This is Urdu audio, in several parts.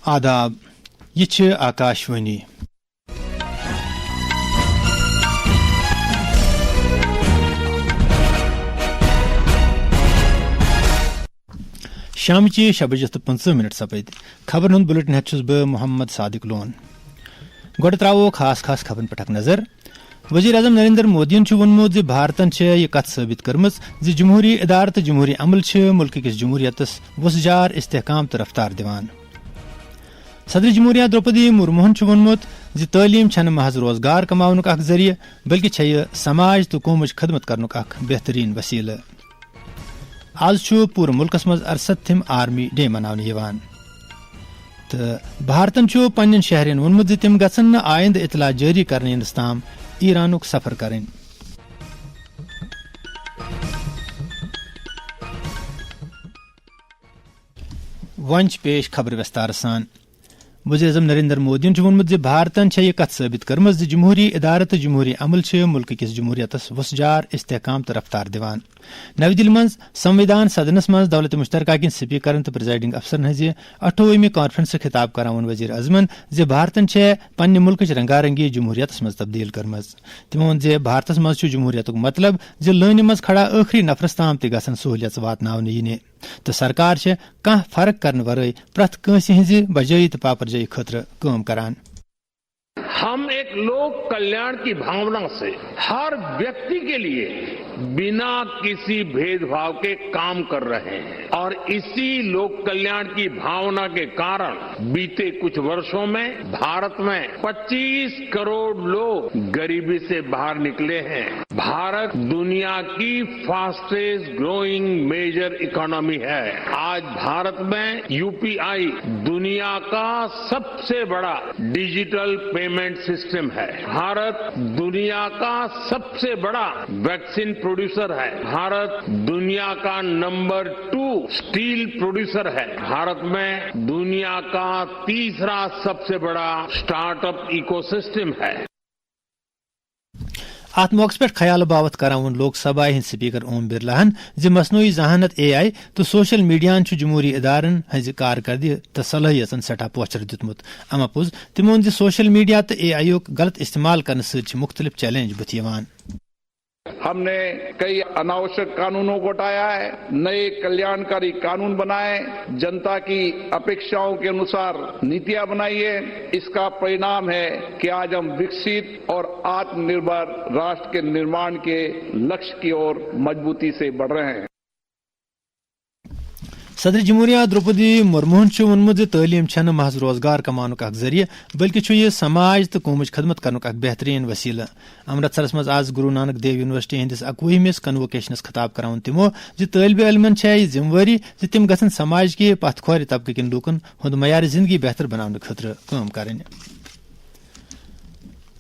آداب، یہ چھ آکاشوانی۔ شامچہ 6:15 سپد خبرن ہند بلٹن ہیت چھس بہ محمد صادق لون۔ گوڑ تراو خاص خبرن پہ نظر۔ وزیر اعظم نریندر مودین ونمت زِ بھارتن یہ کت ثابت کرمژ زِ جمہوری ادارہ تو جمہوری عمل ملک کس جمہوریتس وسجار استحکام تو رفتار دیوان۔ صدر جمہوریہ دروپدی مرموہن ونمت زِ تعلیم چھنہ محض روزگار کماونک اخ ذریعہ بلکہ یہ سماج تو قومچ خدمت کرنک اخ بہترین وسیلہ۔ آز پور ملکس مز 68 آرمی ڈے مناونہ یوان تو بھارتن پنن شہرین ونمت زِ تم گژھن نہ آئندہ اطلاع جاری کرنے ینس تام ایرانک سفر کریں۔ ونچ پیش خبر وستار سان۔ وزیر اعظم نریندر مودین ونمت زِ بھارتن یہ کت ثابت کرمژ زِ جمہوری ادارہ تو جمہوری عمل ملک کس جمہوریتس وسجار استحکام تو رفتار دیوان۔ نئی دہلی مز سمویدھان سدنس مز دولت مشترکہ کن سپیکرن تو پریزائڈنگ افسرن ہز 28ویں کانفرنس خطاب کران وزیر اعظمن زِ بھارتن پنہ ملکچ رنگا رنگی جمہوریتس مز تبدیل کرمژ۔ تمو ون زِ بھارتس مز جمہوریتک مطلب زِ لٲنہِ مز کھڑا آخری نفرس تام تہ گژھن سہولیت واتناونہٕ ینہِ تو سرکار کانٛہہ فرق کرنے ورٲے پرٛٮ۪تھ کٲنٛسہِ ہٕنٛزِ بجٲیی تو پاپرجٲیی خٲطرٕ کٲم کران۔ ہم ایک لوک کلیان کی بھاونا سے ہر ویکتی کے لیے بنا کسی بھید بھاؤ کے کام کر رہے ہیں اور اسی لوک کلیان کی بھاونا کے کارن بیتے کچھ برسوں میں بھارت میں 25 کروڑ لوگ غریبی سے باہر نکلے ہیں۔ بھارت دنیا کی فاسٹسٹ گروئنگ میجر اکانومی ہے۔ آج بھارت میں UPI دنیا کا سب سے بڑا ڈیجیٹل پیمنٹ سسٹم ہے۔ بھارت دنیا کا سب سے بڑا ویکسین پروڈیوسر ہے۔ بھارت دنیا کا نمبر 2 اسٹیل پروڈیوسر ہے۔ بھارت میں دنیا کا تیسرا سب سے بڑا اسٹارٹ اپ ایکو سسٹم ہے۔ ات موقع پہ خیال باوت کران لوک سبھا ہند سپیکر اوم برلاہن زِ مصنوعی ذہانت AI تو سوشل میڈیا جمہوری ادارن ہز کارکردگی تو صلاحیتن سٹھا پوچھر دتمت۔ اما پوز تمو ون زِ سوشل میڈیا تو AI یُک غلط استعمال کرنے سۭتۍ چھِ مختلف چیلنج بُتھِ یوان۔ ہم نے کئی اناوشک قانونوں کو ہٹایا ہے، نئے کلیانکاری قانون بنائے، جنتا کی اپیکشاؤں کے انوسار نیتیاں بنائی ہے۔ اس کا پرینام ہے کہ آج ہم وکست اور آتم نربھر راشٹر کے نرمان کے لکش کی اور مضبوطی سے بڑھ رہے ہیں۔ صدر جمہوریہ دروپدی مرموہن ونمت زِ تعلیم چھنہ محض روزگار کمانک اخ ذریعہ بلکہ یہ سماج تو قومچ خدمت کرنک اخ بہترین وسیلہ۔ امرتسرس مز آز گرو نانک دیو یونیورسٹی ہندس 21ویں کنووکیشنس خطاب کران تمو زِ طالب علمن یہ ذمہ واری زِ تم گژھن سماج کے پتھ کھور طبقہ کن لوکن ہند معیار زندگی بہتر بناونہ خاطر کٲم کرٕنۍ۔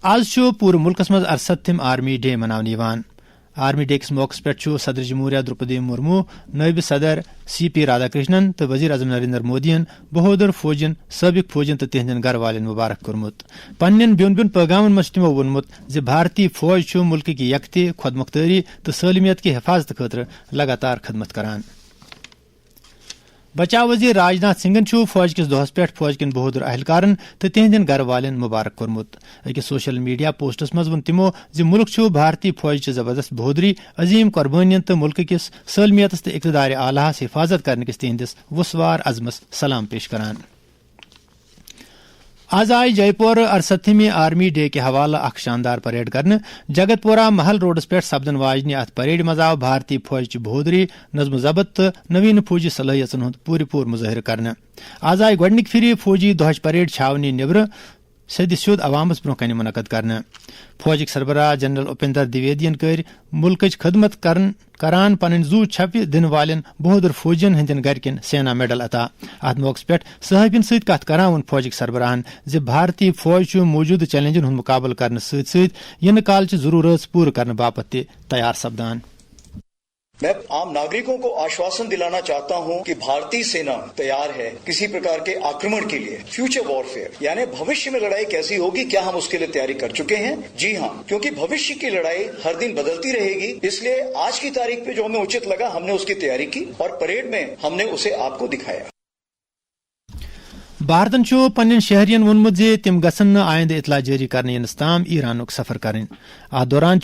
آز پور ملکس مز 68 آرمی ڈے مناونہ یوان۔ آرمی ڈے کس موقع پہ صدر جمہوریہ دروپدی مرمو، نائب صدر CP رادھا کرشنن تو وزیر اعظم نریندر مودین بہادر فوجین، سابق فوجین تو تہندین گھر والین مبارک کورمت۔ پنن بیون بیون پیغامن مز تمو وونمت زِ بھارتی فوج ملک کی یکتی، خود مختاری تو سالمیت کی حفاظت خاطر لگاتار خدمت کران۔ بچاؤ وزیر راجناتھ سنگھن فوج کس دہس پہ فوج کن بہادر اہلکارن تو تہندین گھر والین مبارک کورمت۔ اکس سوشل میڈیا پوسٹس مز ون تمو زِ ملک بھارتی فوج چہ زبردست بہادری، عظیم قربانین تو ملک کس سالمیتس تو اقتدار اعلیٰ حفاظت کرنے کس تہندس وسوار عزمس سلام پیش کران۔ آز آئی جے پور 68ویں آرمی ڈے کے حوالہ اخ شاندار پریڈ کرنے۔ جگت پورہ محل روڈس پہ سپدن واجنہ ات پریڈ مز آو بھارتی فوج چہ بہادری، نظم و ضبط تو نوین فوجی صلاحیتن ہند پور مظاہرہ کرنے۔ آز آئی گۄڈنِکہِ پھر فوجی دہچ پریڈ چھاونی نبر سیود عوامس برہ کن منعقد کرنے۔ فوجک سربراہ جنرل اپیندر دویدین کر ملکچ خدمت کران پنن زو چھپہ دن والن بہادر فوجین ہندین گھرکن سینا میڈل عطا۔ ات موقع پہ صحافین ست کت کران فوجک سربراہن زِ بھارتی فوج موجودہ چیلنجن ہند مقابلہ کرنے ین کالچ ضرورت پور کرنے باپت تہ تیار سپدان۔ میں عام ناگرکوں کو آشواسن دلانا چاہتا ہوں کہ بھارتی سینا تیار ہے کسی پرکار کے آکرمن کے لیے۔ فیوچر وارفیئر یعنی بھوشیہ میں لڑائی کیسی ہوگی، کیا ہم اس کے لیے تیاری کر چکے ہیں؟ جی ہاں، کیونکہ بھوشیہ کی لڑائی ہر دن بدلتی رہے گی، اس لیے آج کی تاریخ پہ جو ہمیں اچت لگا ہم نے اس کی تیاری کی اور پریڈ میں ہم نے اسے آپ کو دکھایا۔ بھارتن پنن شہرین وونمت تم گھن آئندہ اطلاع جاری کرنے ینس تام ایرانک سفر کریں. ات دوران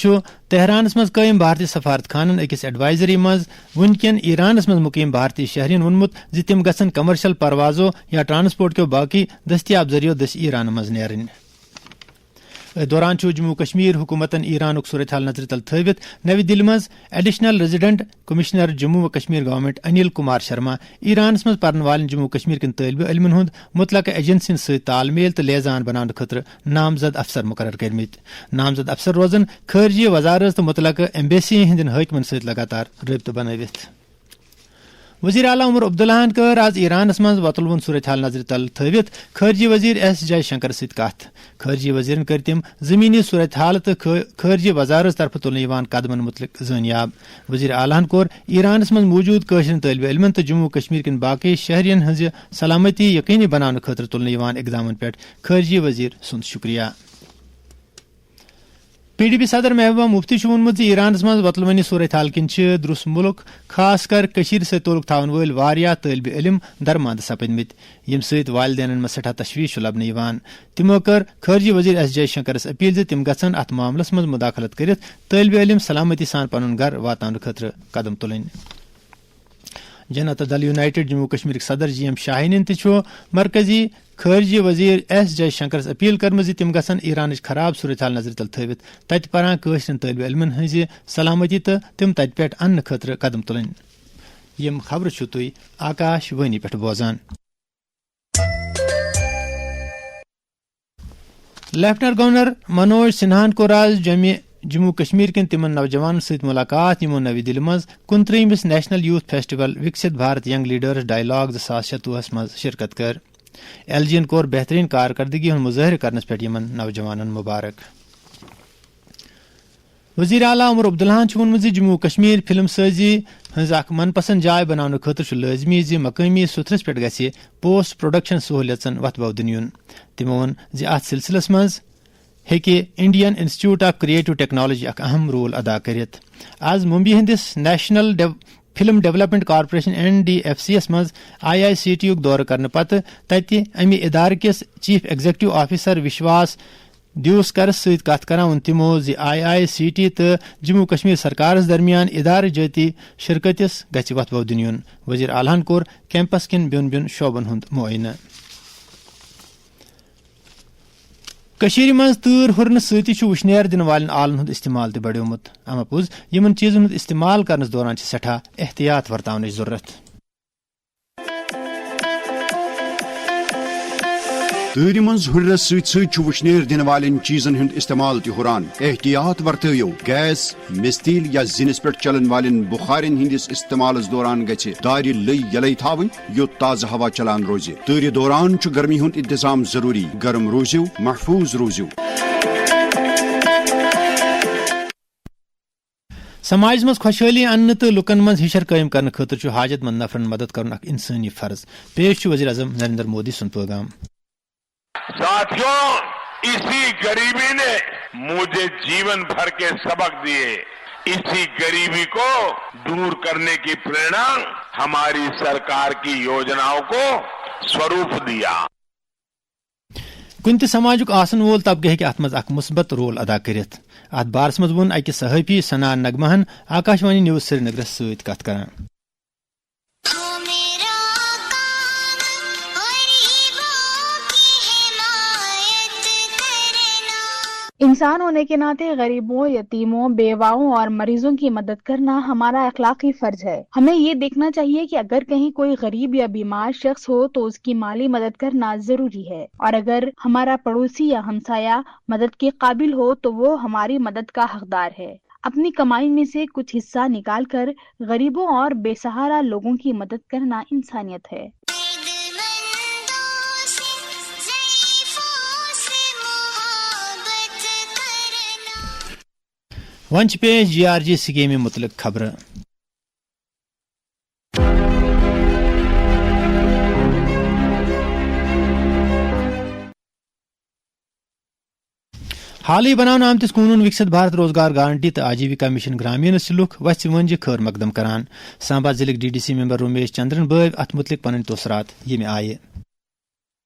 تہرانس مز قائم بھارتی سفارت خانن اکس ایڈوائزری مز ونکین ایرانس مز مقیم بھارتی شہرین وونمت تم گھن کمرشل پروازو یا ٹرانسپورٹ کے باقی دستیاب ذریعہ دس ایران مز نیرن. دوران جموں کشمیر حکومتن ایرانک صورتحال نظر تل تھوت نوی دلی مز ایڈیشنل ریزیڈنٹ کمشنر جموں و کشمیر گورنمنٹ انل کمار شرما ایرانس مز پرن والن جموں کشمیر کن طالب علمن ہند متعلقہ ایجنسین ست تال میل تو لیزان بنانے خاطر نامزد افسر مقرر کرمت. نامزد افسر روزن خارجی وزارت تو متعلقہ ایمبیسی ہندین حاکمن ست لگاتار رابطہ بنوت. وزیر اعلیٰ عمر عبداللہ کر آز ایرانس مز وتلون صورتحال نظر تل تھوت خارجی وزیر ایس جے شنکر ست کت. خارجی وزیرن کر تم زمینی صورتحال تو خارجی وزارت طرف تلنے قدمن متعلق زانیاب. وزیر اعلیٰ کور ایرانس مز موجود قشر طالب علمن تو جموں کشمیر کن باقی شہرین ہز سلامتی یقینی بنانے خاطر تلنے اقدامن پہ خارجی وزیر سند شکریہ. پی ڈی پی صدر محبوبہ مفتی وونمت ایرانس مز وتلونی صورتحال کن درس ملک خاص کر ست تعلق تھون ول واریاہ طالب علم درماند سپدمت یم ست والدینن مز سٹھا تشویش لبنہ. تمو کر خارجی وزیر ایس جے شنکرس اپیل تم گھن ات معاملس مز مداخلت کرت طالب علم سلامتی سان پن گھر واتان خاطر قدم تلن. جنتا دل یونائٹڈ جموں کشمیر صدر جی ایم شاہین تہ مرکزی خارجی وزیر ایس جے شنکرس اپیل کرم تم گھن ایرانچ خراب صورتحال نظر تل تھوت تت پران قشر طالب علمن ہز سلامتی تو تم تت پہ ان خاطر قدم تلن. یم خبر تھی آکاش وانی پہ بوزان. لیفٹنٹ گورنر منوج سنہان کور آز جموں کشمیر کن تمن نوجوان ست ملاقات یمو نوی دلی مز 29 national youth festival Viksit Bharat young leaders dialogue 2026 مز شرکت کر. ایل جی کور بہترین کارکردگی ہند مظاہرہ کرنس پہ یمن نوجوانن مبارک. وزیر اعلیٰ عمر عبداللہ وونمت جموں کشمیر فلم سازی ہز اخ من پسند جائے بنانے خاطر لازمی مقامی ستھرس پہ گژھِ پوسٹ پروڈکشن سہولیتن وتھ بودن یون. تمو وون ات سلسلس مز ہیکہ Indian institute of creative technology اخ اہم رول ادا کرت. آز ممبئی ہندس national film development corporation NDFC یس مز IICT یک دورہ کرنے پتہ تتہ امہ ادارہ کس چیف ایگزیکٹو آفیسر وشواس دیوسکرس ست کت کران تمو IICT تو جموں کشمیر سرکارس درمیان ادارہ جاتی شرکتس گژھِ وتھ بودن یون. وزیر اعلیٰ کور کیمپس کن بین شعبن ہند معائنہ. کشیر مز تۭر ہُرنہٕ سۭتی چھُ وُشنیر دِنہٕ والٮ۪ن آلن ہُنٛد استعمال تہِ بڑیومُت. اما پوٚز یِمن چیٖزن ہُنٛد استعمال کرنس دوران چھِ سٮ۪ٹھاہ احتیاط ورتاونٕچ ضروٗرت. تۭرِ منٛز ہُرنس سۭتۍ سۭتۍ چھُ وُشنیر دِنہٕ والٮ۪ن چیٖزن ہُنٛد استعمال تہِ ہُران. احتیاط ورتٲیِو. گیس، مستیل یا زِنِس پٮ۪ٹھ چلن والٮ۪ن بُخارٮ۪ن ہٕنٛدِس استعمالس دوران گژھِ دارِ لٔے یلے تھاوٕنۍ یوٚت تازٕ ہوا چلان روزِ. تۭرِ دوران چھُ گرمی ہُنٛد انتظام ضروٗری. گرم روٗزِو، محفوٗظ روٗزِو. سماجس مز خوشحالی انہ تو لکن مز ہشر قائم کرنے خاطر چھُ حاجت مند نفرن مدد کرن اخ انسانی فرض. پیش چھُ وزیر اعظم نریندر مودی سن پیغام. ساتھیوں، اسی غریبی نے مجھے جیون بھر کے سبق دیے. اسی غریبی کو دور کرنے کی پریرنا ہماری سرکار کی یوجناؤں کو سوروپ دیا. کن تہ سماجک آسن وول طبقہ ہیکہ ات مز اخ مثبت رول ادا کرت. ات بارس مز وون اکہ صحافی سنا نغمہن آکاشوانی نیوز سری نگرس ست کت کران. انسان ہونے کے ناطے غریبوں، یتیموں، بیواؤں اور مریضوں کی مدد کرنا ہمارا اخلاقی فرض ہے. ہمیں یہ دیکھنا چاہیے کہ اگر کہیں کوئی غریب یا بیمار شخص ہو تو اس کی مالی مدد کرنا ضروری ہے، اور اگر ہمارا پڑوسی یا ہمسایہ مدد کے قابل ہو تو وہ ہماری مدد کا حقدار ہے. اپنی کمائی میں سے کچھ حصہ نکال کر غریبوں اور بے سہارا لوگوں کی مدد کرنا انسانیت ہے. ونچ پیش GRG سکیم متعلق خبر. حالی بناونہٕ آمتس قونوٗن وکست بھارت روزگار گارنٹی تو آجیوکا مشن گرامین لُکھ وژھِ وٲنجہِ خٲر مقدم کران. سامبا ضلع DDC ممبر رومیش چندرن بٲو اتھ متعلق پنٕنۍ تۄسرات ییٚمہِ آیہِ.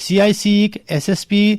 CIC SSP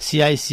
CIC